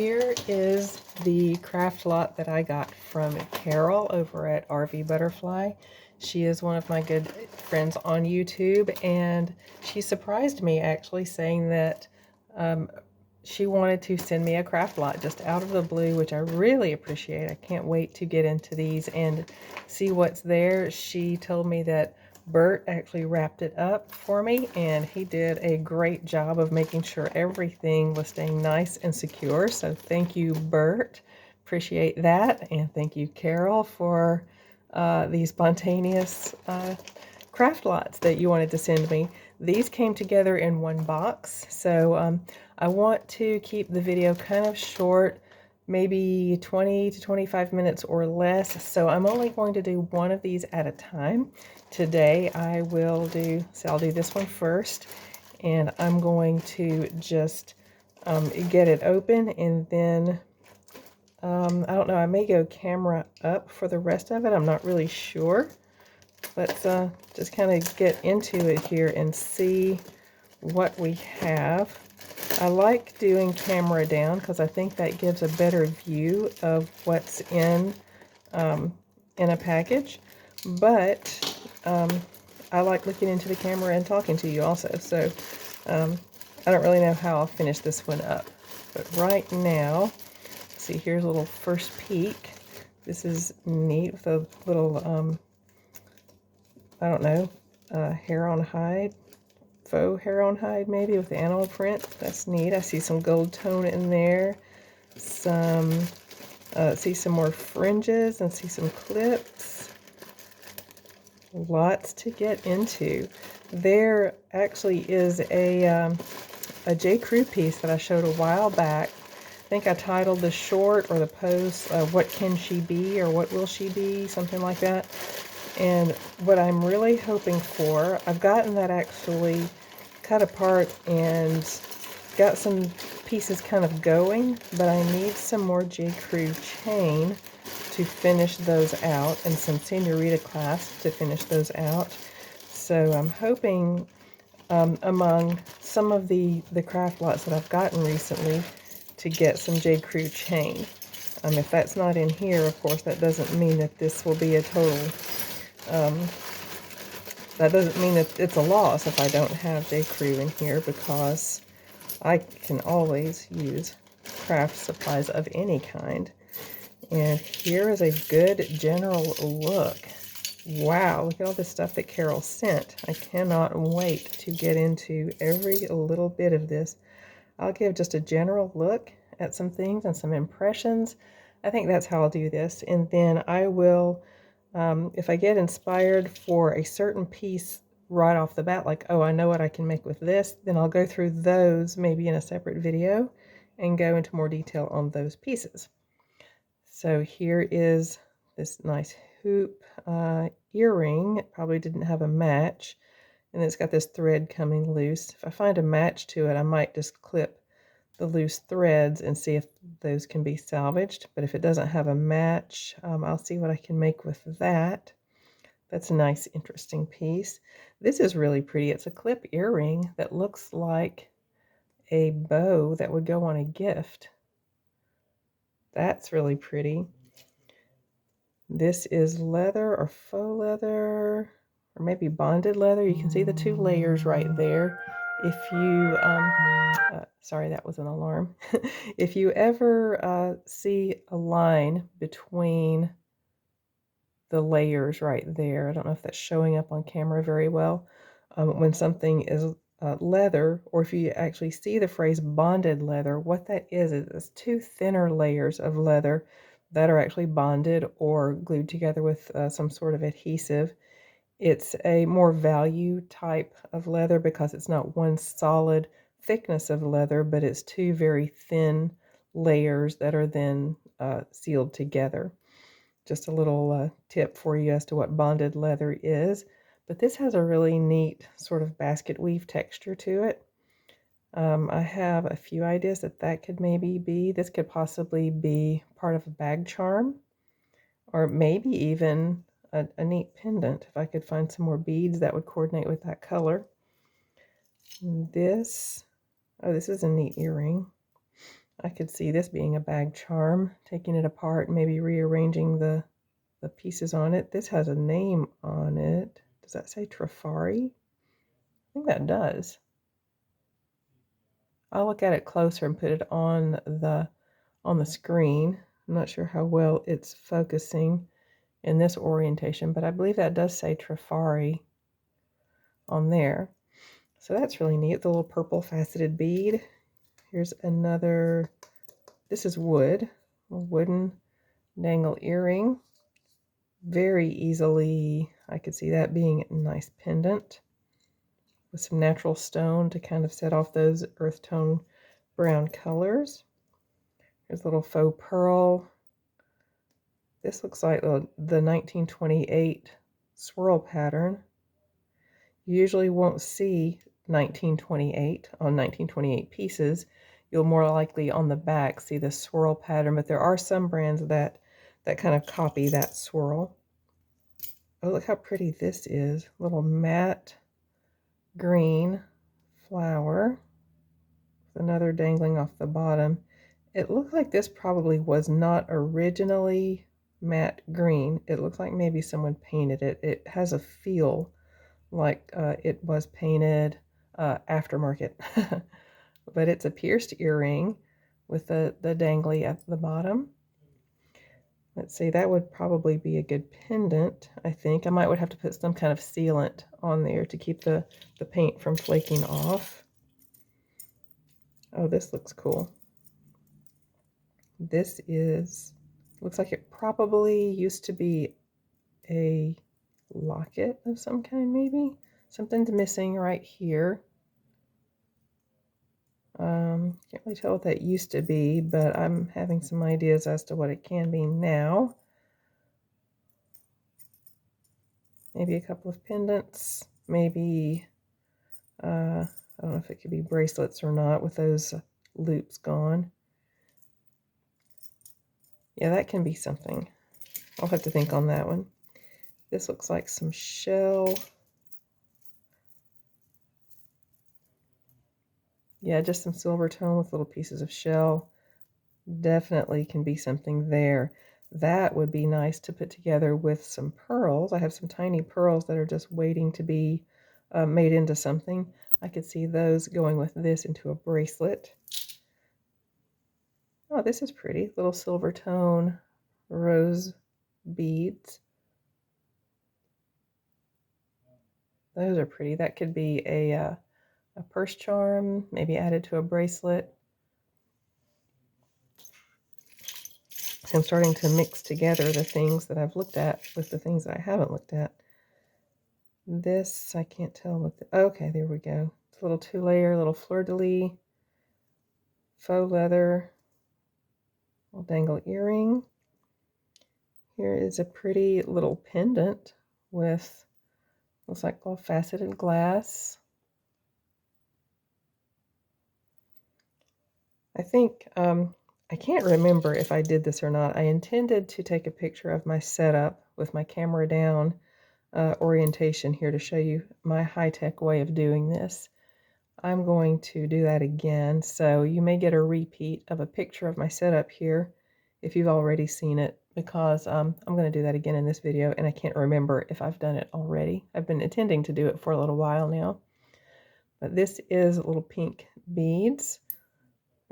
Here is the craft lot that I got from Carol over at RV Butterfly. She is one of my good friends on YouTube, and she surprised me actually saying that she wanted to send me a craft lot just out of the blue, which I really appreciate. I can't wait to get into these and see what's there. She told me that Bert actually wrapped it up for me, and he did a great job of making sure everything was staying nice and secure. So thank you, Bert. Appreciate that. And thank you, Carol, for these spontaneous craft lots that you wanted to send me. These came together in one box, so I want to keep the video kind of short, maybe 20 to 25 minutes or less, so I'm only going to do one of these at a time. Today I'll do this one first, and I'm going to just get it open, and then I don't know, I may go camera up for the rest of it. I'm not really sure. Let's just kind of get into it here and see what we have. I like doing camera down because I think that gives a better view of what's in a package, but I like looking into the camera and talking to you also, so I don't really know how I'll finish this one up. But right now, see, here's a little first peek. This is neat with a little I don't know, hair on hide, faux hair on hide maybe with the animal print. That's neat. I see some gold tone in there. See some more fringes and see some clips. Lots to get into. There actually is a J. Crew piece that I showed a while back. I think I titled the short or the post, What Can She Be, or What Will She Be, something like that. And what I'm really hoping for, I've gotten that actually cut apart and got some pieces kind of going, but I need some more J. Crew chain to finish those out, and some senorita clasps to finish those out. So I'm hoping among some of the craft lots that I've gotten recently to get some J. Crew chain. If that's not in here, of course, that doesn't mean that this will be a total that doesn't mean that it's a loss if I don't have J. Crew in here, because I can always use craft supplies of any kind. And here is a good general look. Wow, look at all this stuff that Carol sent. I cannot wait to get into every little bit of this. I'll give just a general look at some things and some impressions. I think that's how I'll do this. And then I will, if I get inspired for a certain piece right off the bat, like, oh, I know what I can make with this, then I'll go through those maybe in a separate video and go into more detail on those pieces. So here is this nice hoop earring. It probably didn't have a match, and it's got this thread coming loose. If I find a match to it, I might just clip the loose threads and see if those can be salvaged. But if it doesn't have a match, I'll see what I can make with that. That's a nice, interesting piece. This is really pretty. It's a clip earring that looks like a bow that would go on a gift. That's really pretty. This is leather or faux leather, or maybe bonded leather. You can see the two layers right there. If you, sorry, that was an alarm. If you ever see a line between the layers right there, I don't know if that's showing up on camera very well, when something is leather, or if you actually see the phrase bonded leather, what that is two thinner layers of leather that are actually bonded or glued together with some sort of adhesive. It's a more value type of leather because it's not one solid thickness of leather, but it's two very thin layers that are then sealed together. Just a little tip for you as to what bonded leather is. But this has a really neat sort of basket weave texture to it. I have a few ideas that could maybe be. This could possibly be part of a bag charm, or maybe even a neat pendant. If I could find some more beads that would coordinate with that color. This is a neat earring. I could see this being a bag charm, taking it apart and maybe rearranging the pieces on it. This has a name on it. Does that say Trifari? I think that does. I'll look at it closer and put it on the screen. I'm not sure how well it's focusing in this orientation, but I believe that does say Trifari on there. So that's really neat. The little purple faceted bead. Here's another, this is wood, a wooden dangle earring. Very easily, I could see that being a nice pendant with some natural stone to kind of set off those earth tone brown colors. There's a little faux pearl. This looks like the 1928 swirl pattern. You usually won't see 1928 on 1928 pieces. You'll more likely on the back see the swirl pattern, but there are some brands that kind of copy that swirl. Oh, look how pretty this is. Little matte green flower with another dangling off the bottom. It looks like this probably was not originally matte green. It looks like maybe someone painted it. It has a feel like it was painted aftermarket. But it's a pierced earring with the dangly at the bottom. Let's see, that would probably be a good pendant, I think. I would have to put some kind of sealant on there to keep the paint from flaking off. Oh, this looks cool. This looks like it probably used to be a locket of some kind, maybe. Something's missing right here. Can't really tell what that used to be, but I'm having some ideas as to what it can be now. Maybe a couple of pendants, maybe, I don't know if it could be bracelets or not with those loops gone. Yeah, that can be something. I'll have to think on that one. This looks like some shell. Yeah, just some silver tone with little pieces of shell. Definitely can be something there. That would be nice to put together with some pearls. I have some tiny pearls that are just waiting to be made into something. I could see those going with this into a bracelet. Oh, this is pretty. Little silver tone rose beads. Those are pretty. That could be a purse charm, maybe added to a bracelet. I'm starting to mix together the things that I've looked at with the things that I haven't looked at. This, I can't tell what okay, there we go. It's a little 2-layer, little fleur-de-lis, faux leather, little dangle earring. Here is a pretty little pendant with, looks like all faceted glass. I think, I can't remember if I did this or not. I intended to take a picture of my setup with my camera down orientation here to show you my high-tech way of doing this. I'm going to do that again, so you may get a repeat of a picture of my setup here if you've already seen it, because I'm going to do that again in this video, and I can't remember if I've done it already. I've been intending to do it for a little while now. But this is little pink beads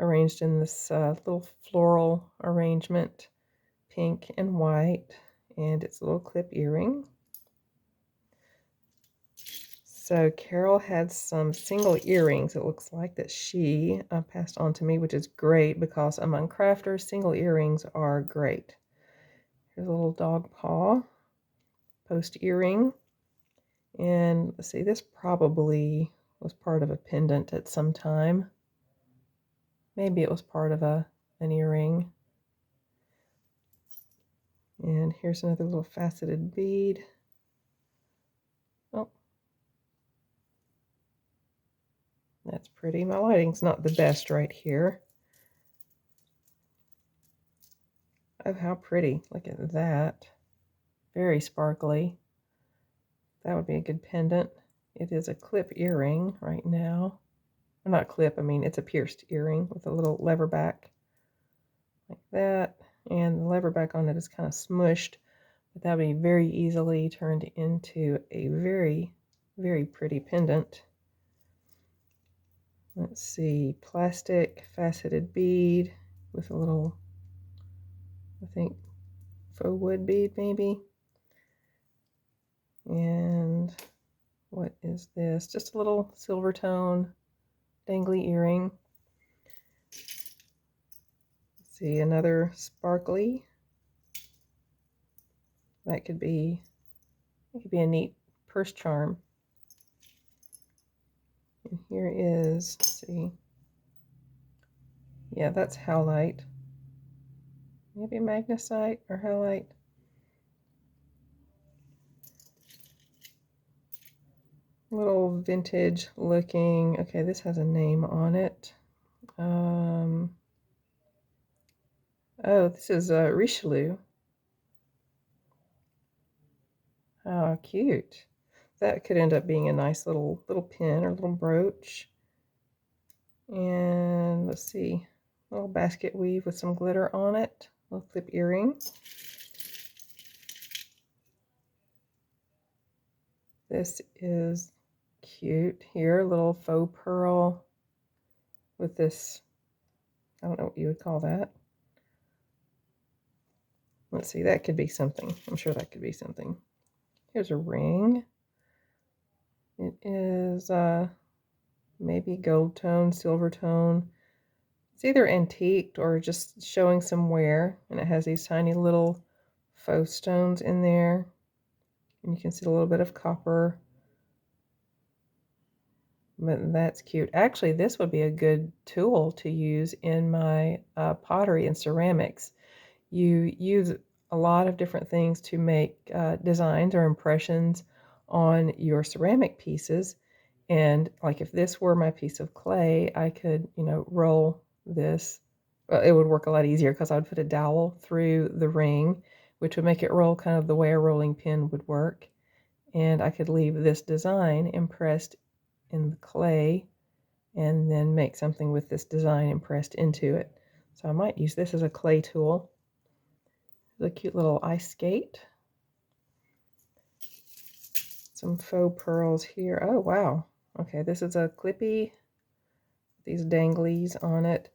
arranged in this little floral arrangement, pink and white, and it's a little clip earring. So Carol had some single earrings, it looks like, that she passed on to me, which is great because among crafters, single earrings are great. Here's a little dog paw post earring. And let's see, this probably was part of a pendant at some time. Maybe it was part of an earring. And here's another little faceted bead. Oh, that's pretty. My lighting's not the best right here. Oh, how pretty. Look at that. Very sparkly. That would be a good pendant. It is a clip earring right now. Well, not clip, I mean it's a pierced earring with a little lever back. like that. And the lever back on it is kind of smushed, but that would be very easily turned into a very, very pretty pendant. Let's see, plastic faceted bead with a little, I think, faux wood bead maybe. And what is this? Just a little silver tone dangly earring. Let's see, another sparkly. That could be a neat purse charm. And here is, let's see, yeah, that's howlite. Maybe magnesite or howlite. Little vintage looking. Okay, this has a name on it. Oh, this is Richelieu. How cute. That could end up being a nice little pin or little brooch. And let's see, a little basket weave with some glitter on it. Little clip earring. This is cute here, a little faux pearl with this, I don't know what you would call that. Let's see, that could be something. I'm sure that could be something. Here's a ring. It is maybe gold tone, silver tone. It's either antiqued or just showing some wear, and it has these tiny little faux stones in there. And you can see a little bit of copper. But that's cute. Actually, this would be a good tool to use in my pottery and ceramics. You use a lot of different things to make designs or impressions on your ceramic pieces. And like if this were my piece of clay, I could, roll this. Well, it would work a lot easier because I would put a dowel through the ring, which would make it roll kind of the way a rolling pin would work. And I could leave this design impressed in the clay and then make something with this design impressed into it. So I might use this as a clay tool. The cute little ice skate. Some faux pearls here. Oh, wow. Okay, this is a clippy. These danglies on it.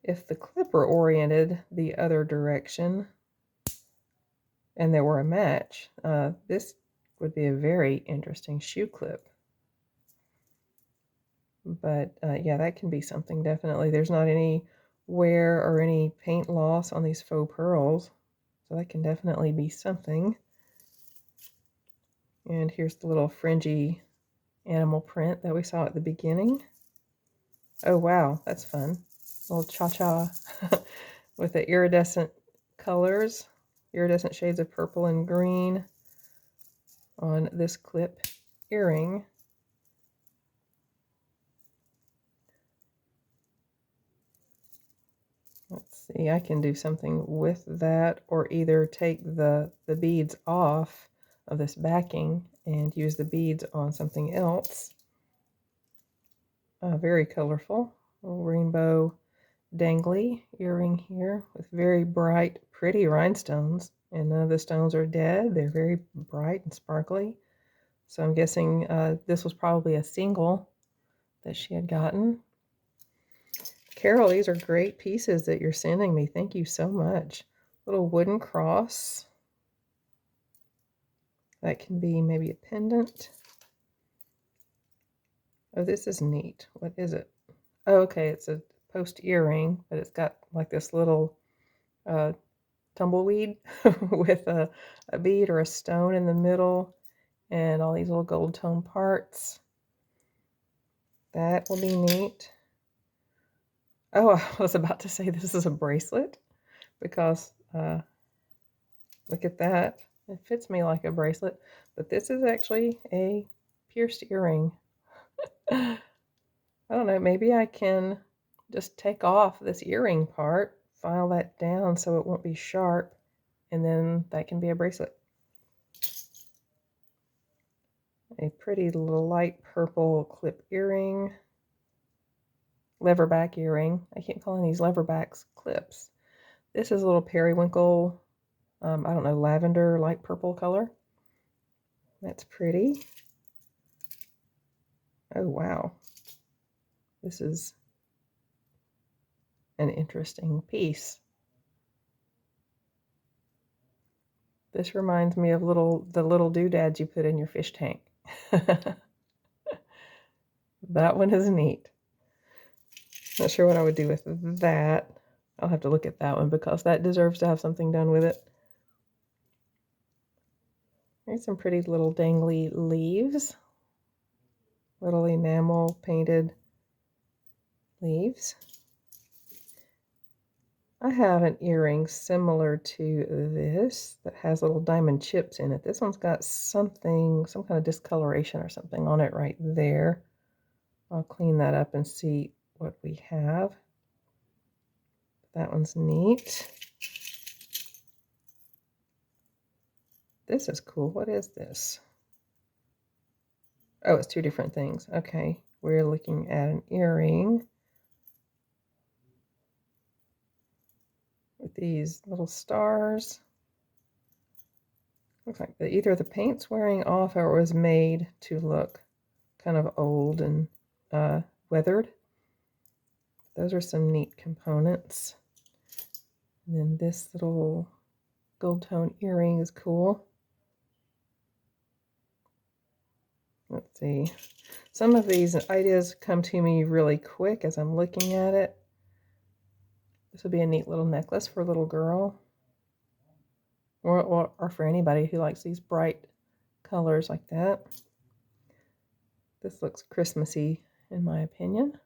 If the clip were oriented the other direction and there were a match, this would be a very interesting shoe clip. But yeah, that can be something definitely. There's not any wear or any paint loss on these faux pearls, so that can definitely be something. And here's the little fringy animal print that we saw at the beginning. Oh wow, that's fun. A little cha-cha with the iridescent colors, iridescent shades of purple and green on this clip earring. Let's see, I can do something with that, or either take the beads off of this backing and use the beads on something else. Very colorful. Little rainbow dangly earring here with very bright, pretty rhinestones. And none of the stones are dead. They're very bright and sparkly. So I'm guessing this was probably a single that she had gotten. Carol, these are great pieces that you're sending me. Thank you so much. Little wooden cross. That can be maybe a pendant. Oh, this is neat. What is it? Oh, okay, it's a post earring, but it's got like this little tumbleweed with a bead or a stone in the middle and all these little gold tone parts. That will be neat. Oh, I was about to say this is a bracelet because look at that. It fits me like a bracelet, but this is actually a pierced earring. I don't know, maybe I can just take off this earring part, file that down so it won't be sharp, and then that can be a bracelet. A pretty little light purple clip earring. Leverback earring. I keep calling these leverbacks clips. This is a little periwinkle, I don't know, lavender, light purple color. That's pretty. Oh, wow. This is an interesting piece. This reminds me of the little doodads you put in your fish tank. That one is neat. Not sure what I would do with that. I'll have to look at that one because that deserves to have something done with it. There's some pretty little dangly leaves. Little enamel painted leaves. I have an earring similar to this that has little diamond chips in it. This one's got something, some kind of discoloration or something on it right there. I'll clean that up and see what we have. That one's neat. This is cool. What is this? Oh, it's two different things. Okay, we're looking at an earring with these little stars. Looks like either the paint's wearing off or it was made to look kind of old and weathered. Those are some neat components. And then this little gold tone earring is cool. Let's see. Some of these ideas come to me really quick as I'm looking at it. This would be a neat little necklace for a little girl. Or for anybody who likes these bright colors like that. This looks Christmassy in my opinion.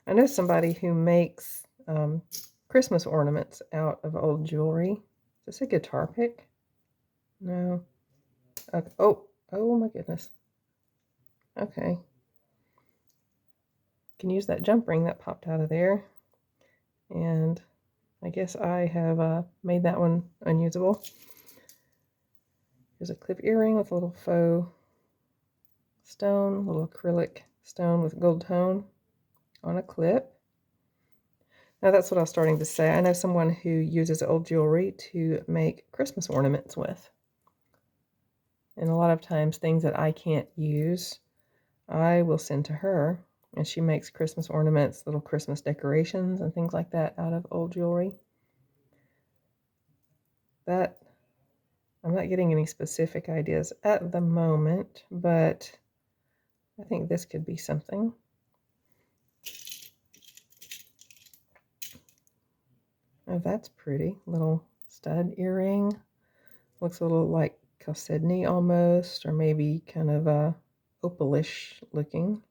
I know somebody who makes Christmas ornaments out of old jewelry. Is this a guitar pick? No. Okay. Oh my goodness. Okay. Can use that jump ring that popped out of there. And I guess I have made that one unusable. Here's a clip earring with a little faux stone, little acrylic stone with gold tone on a clip. Now that's what I was starting to say. I know someone who uses old jewelry to make Christmas ornaments with. And a lot of times things that I can't use, I will send to her. And she makes Christmas ornaments, little Christmas decorations and things like that out of old jewelry. That, I'm not getting any specific ideas at the moment, but I think this could be something. Oh, that's pretty. Little stud earring. Looks a little like chalcedony almost, or maybe kind of a opalish looking.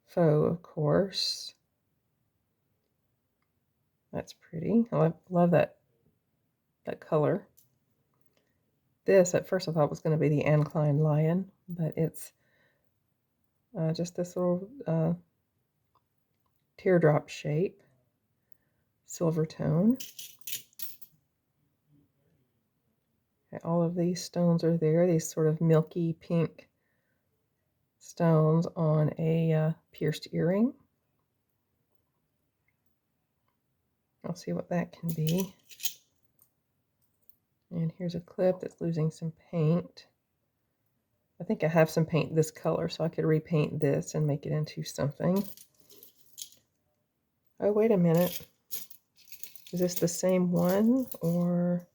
Faux, of course. That's pretty. I love that color. This, at first I thought was going to be the Anne Klein lion, but it's just this little teardrop shape, silver tone. Okay, all of these stones are there, these sort of milky pink stones on a pierced earring. I'll see what that can be. And here's a clip that's losing some paint. I think I have some paint this color, so I could repaint this and make it into something. Oh, wait a minute. Is this the same one, or...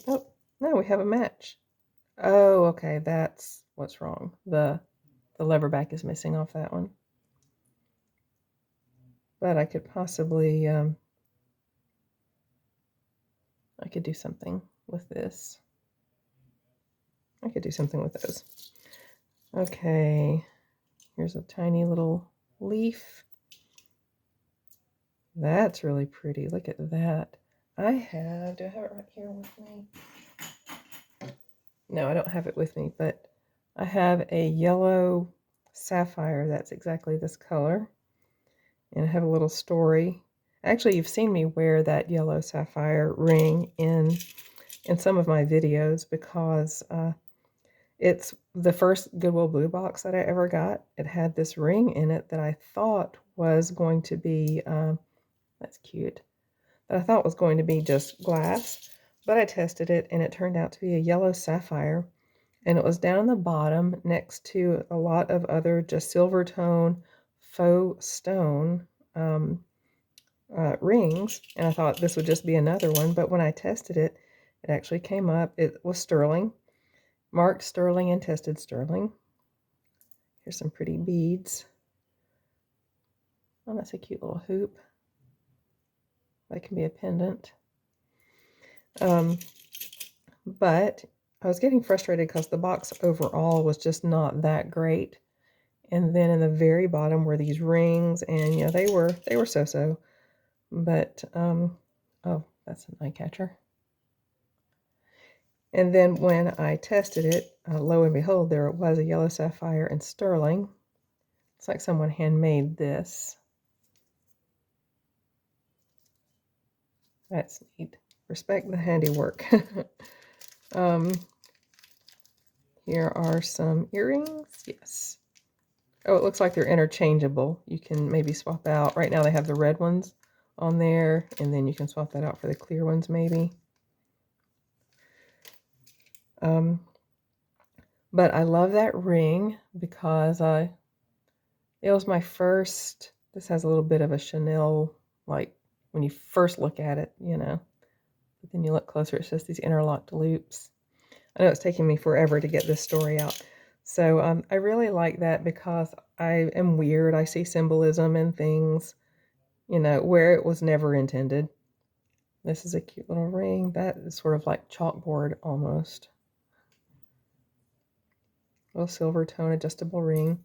Oh, no, we have a match. Oh, okay, that's what's wrong. The lever back is missing off that one. But I could possibly, I could do something with this. I could do something with those. Okay, here's a tiny little leaf. That's really pretty. Look at that. Do I have it right here with me? No, I don't have it with me, but I have a yellow sapphire that's exactly this color. And I have a little story. Actually, you've seen me wear that yellow sapphire ring in some of my videos because It's the first Goodwill Blue box that I ever got. It had this ring in it that I thought was going to be, that's cute, that I thought was going to be just glass, but I tested it and it turned out to be a yellow sapphire, and it was down the bottom next to a lot of other just silver tone faux stone rings, and I thought this would just be another one, but when I tested it, it actually came up. It was sterling, marked sterling and tested sterling. Here's some pretty beads. Oh, that's a cute little hoop. That can be a pendant. But I was getting frustrated because the box overall was just not that great. And then in the very bottom were these rings, and you know they were so-so. But oh, that's an eye catcher. And then when I tested it, lo and behold, there it was, a yellow sapphire and sterling. It's like someone handmade this. That's neat. Respect the handiwork. Here are some earrings. Yes. Oh, it looks like they're interchangeable. You can maybe swap out. Right now they have the red ones on there, and then you can swap that out for the clear ones maybe. But I love that ring because it was my first. This has a little bit of a Chanel, like when you first look at it, you know. But then you look closer, it's just these interlocked loops. I know it's taking me forever to get this story out. So I really like that because I am weird. I see symbolism in things, you know, where it was never intended. This is a cute little ring. That is sort of like chalkboard almost. A little silver tone adjustable ring.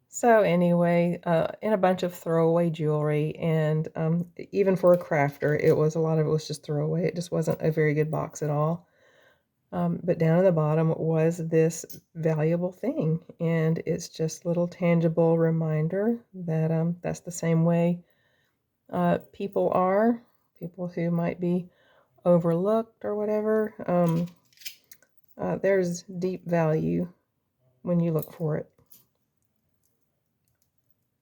So anyway, in a bunch of throwaway jewelry, and even for a crafter, a lot of it was just throwaway. It just wasn't a very good box at all. But down at the bottom was this valuable thing, and it's just a little tangible reminder that that's the same way people are, people who might be overlooked or whatever. There's deep value when you look for it.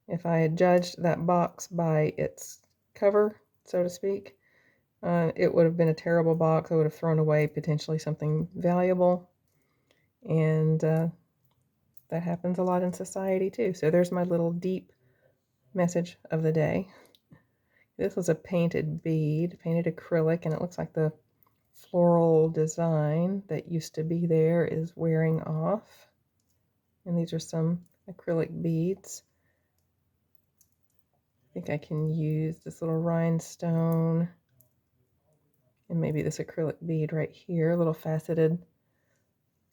If I had judged that box by its cover, so to speak, it would have been a terrible box. I would have thrown away potentially something valuable, and that happens a lot in society too. So there's my little deep message of the day. This was a painted bead, painted acrylic, and it looks like the floral design that used to be there is wearing off. And these are some acrylic beads. I think I can use this little rhinestone and maybe this acrylic bead right here, a little faceted.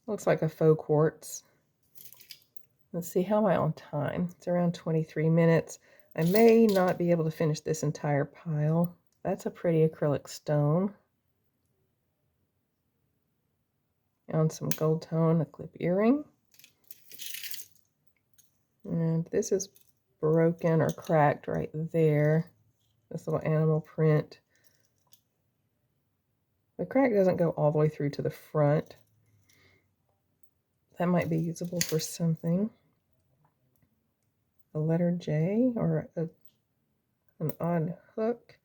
Looks like a faux quartz. Let's see, how am I on time? It's around 23 minutes. I may not be able to finish this entire pile. That's a pretty acrylic stone. On some gold tone, a clip earring. And this is broken or cracked right there. This little animal print. The crack doesn't go all the way through to the front. That might be usable for something. A letter J or an odd hook.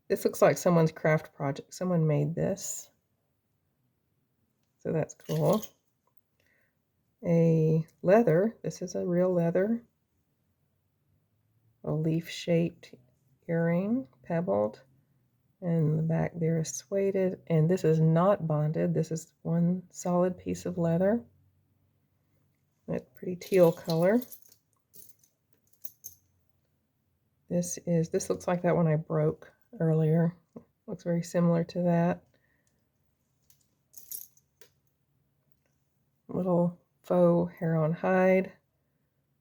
This looks like someone's craft project. Someone made this. So that's cool. A leather. This is a real leather. A leaf-shaped earring, pebbled. And the back there is suede. And this is not bonded. This is one solid piece of leather. That pretty teal color. This looks like that one I broke earlier. Looks very similar to that. Little faux hair on hide.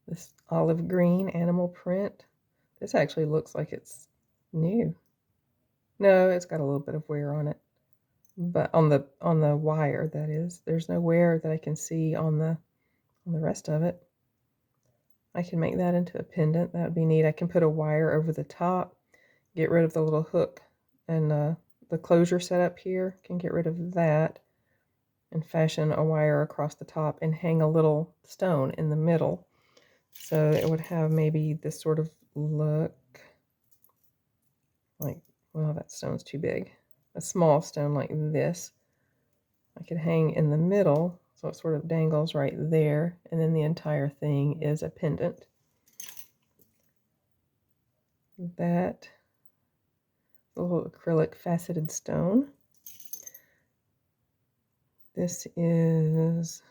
This olive green animal print. This actually looks like it's new. No, it's got a little bit of wear on it. But on the wire, that is. There's no wear that I can see on the rest of it. I can make that into a pendant. That would be neat. I can put a wire over the top, get rid of the little hook, and the closure set up here. Can get rid of that. and fashion a wire across the top and hang a little stone in the middle. So it would have maybe this sort of look like, well, that stone's too big. A small stone like this. I could hang in the middle, so it sort of dangles right there, and then the entire thing is a pendant. That little acrylic faceted stone. This is,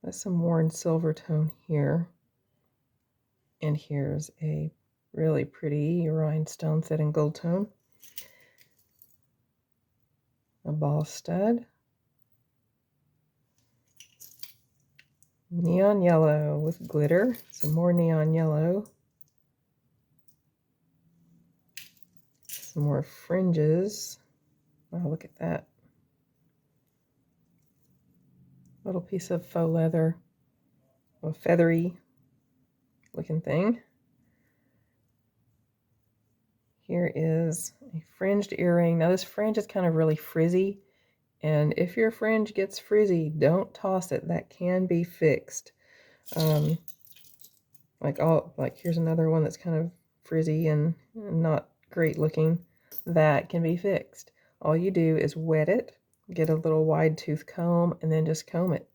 that's some worn silver tone here. And here's a really pretty rhinestone set in gold tone. A ball stud. Neon yellow with glitter. Some more neon yellow. Some more fringes. Wow, look at that. Little piece of faux leather. A feathery looking thing. Here is a fringed earring. Now this fringe is kind of really frizzy. And if your fringe gets frizzy, don't toss it. That can be fixed. Like here's another one that's kind of frizzy and not great looking. That can be fixed. All you do is wet it, get a little wide tooth comb, and then just comb it.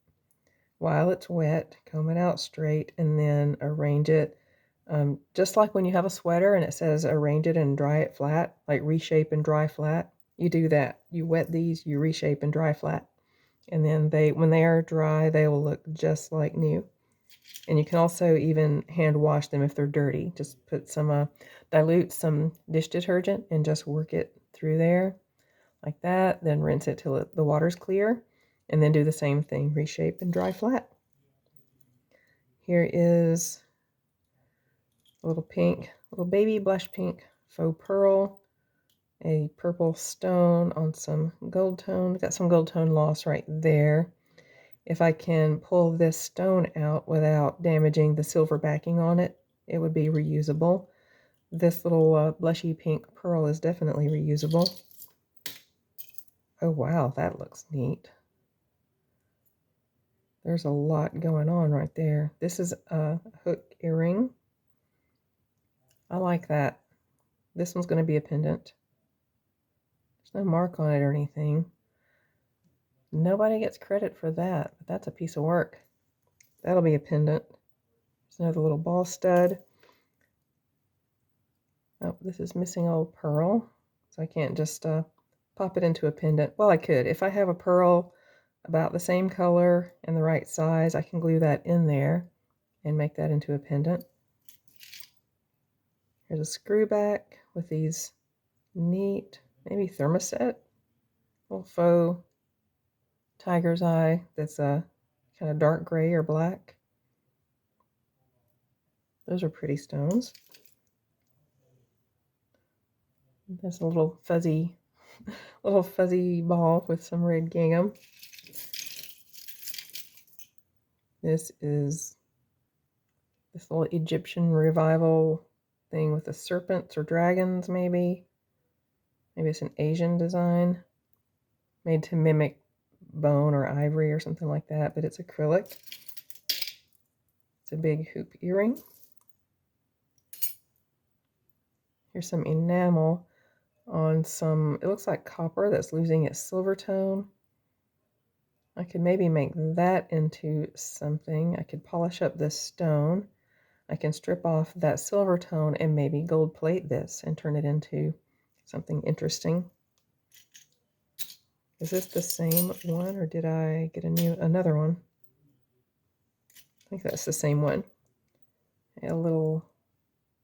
While it's wet, comb it out straight, and then arrange it. Just like when you have a sweater and it says arrange it and dry it flat, like reshape and dry flat. You do that. You wet these, you reshape and dry flat. And then when they are dry, they will look just like new. And you can also even hand wash them if they're dirty. Just put some, dilute some dish detergent and just work it through there like that. Then rinse it till the water's clear. And then do the same thing, reshape and dry flat. Here is a little pink, little baby blush pink faux pearl. A purple stone on some gold tone. Got some gold tone loss right there. If I can pull this stone out without damaging the silver backing on it, it would be reusable. This little blushy pink pearl is definitely reusable. Oh wow, that looks neat. There's a lot going on right there. This is a hook earring. I like that. This one's going to be a pendant. There's no mark on it or anything. Nobody gets credit for that, but that's a piece of work. That'll be a pendant. There's another little ball stud. Oh, this is missing old pearl, so I can't just pop it into a pendant. Well, I could. If I have a pearl about the same color and the right size, I can glue that in there and make that into a pendant. Here's a screw back with these neat, maybe thermoset, little faux tiger's eye that's a kind of dark gray or black. Those are pretty stones. There's a little fuzzy ball with some red gingham. This is this little Egyptian revival thing with the serpents or dragons, maybe. Maybe it's an Asian design made to mimic bone or ivory or something like that, but it's acrylic. It's a big hoop earring. Here's some enamel on some, it looks like copper that's losing its silver tone. I could maybe make that into something. I could polish up this stone. I can strip off that silver tone and maybe gold plate this and turn it into something interesting. Is this the same one or did I get another one? I think that's the same one. A little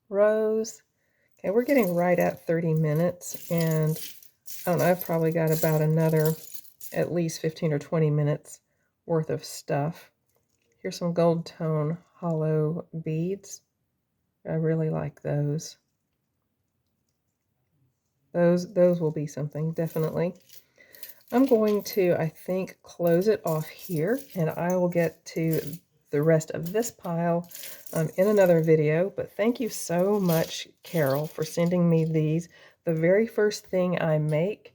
rose. Okay, we're getting right at 30 minutes and I don't know, I've probably got about another at least 15 or 20 minutes worth of stuff. Here's some gold tone hollow beads. I really like those. Those will be something, definitely. I'm going to, I think, close it off here, and I will get to the rest of this pile in another video. But thank you so much, Carol, for sending me these. The very first thing I make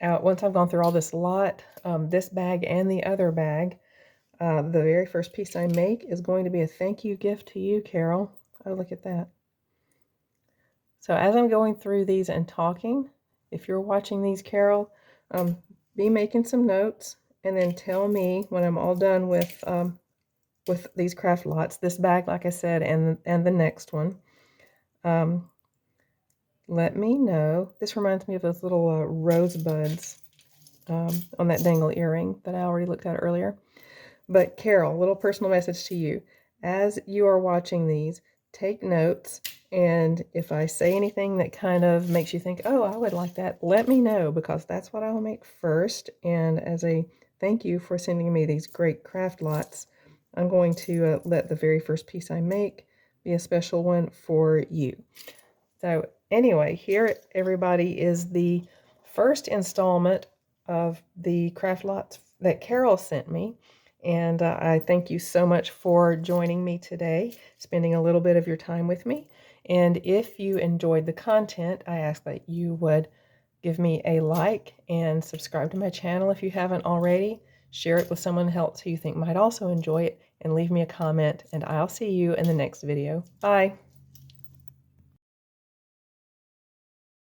out, once I've gone through all this lot, this bag and the other bag, the very first piece I make is going to be a thank you gift to you, Carol. Oh, look at that. So as I'm going through these and talking, if you're watching these, Carol, be making some notes, and then tell me when I'm all done with these craft lots, this bag, like I said, and the next one. Let me know. This reminds me of those little rosebuds on that dangle earring that I already looked at earlier. But Carol, little personal message to you. As you are watching these, take notes, and if I say anything that kind of makes you think, oh, I would like that, let me know, because that's what I will make first. And as a thank you for sending me these great craft lots, I'm going to let the very first piece I make be a special one for you. So anyway, here, everybody, is the first installment of the craft lots that Carol sent me. And I thank you so much for joining me today, spending a little bit of your time with me. And if you enjoyed the content, I ask that you would give me a like and subscribe to my channel if you haven't already. Share it with someone else who you think might also enjoy it, and leave me a comment, and I'll see you in the next video. Bye.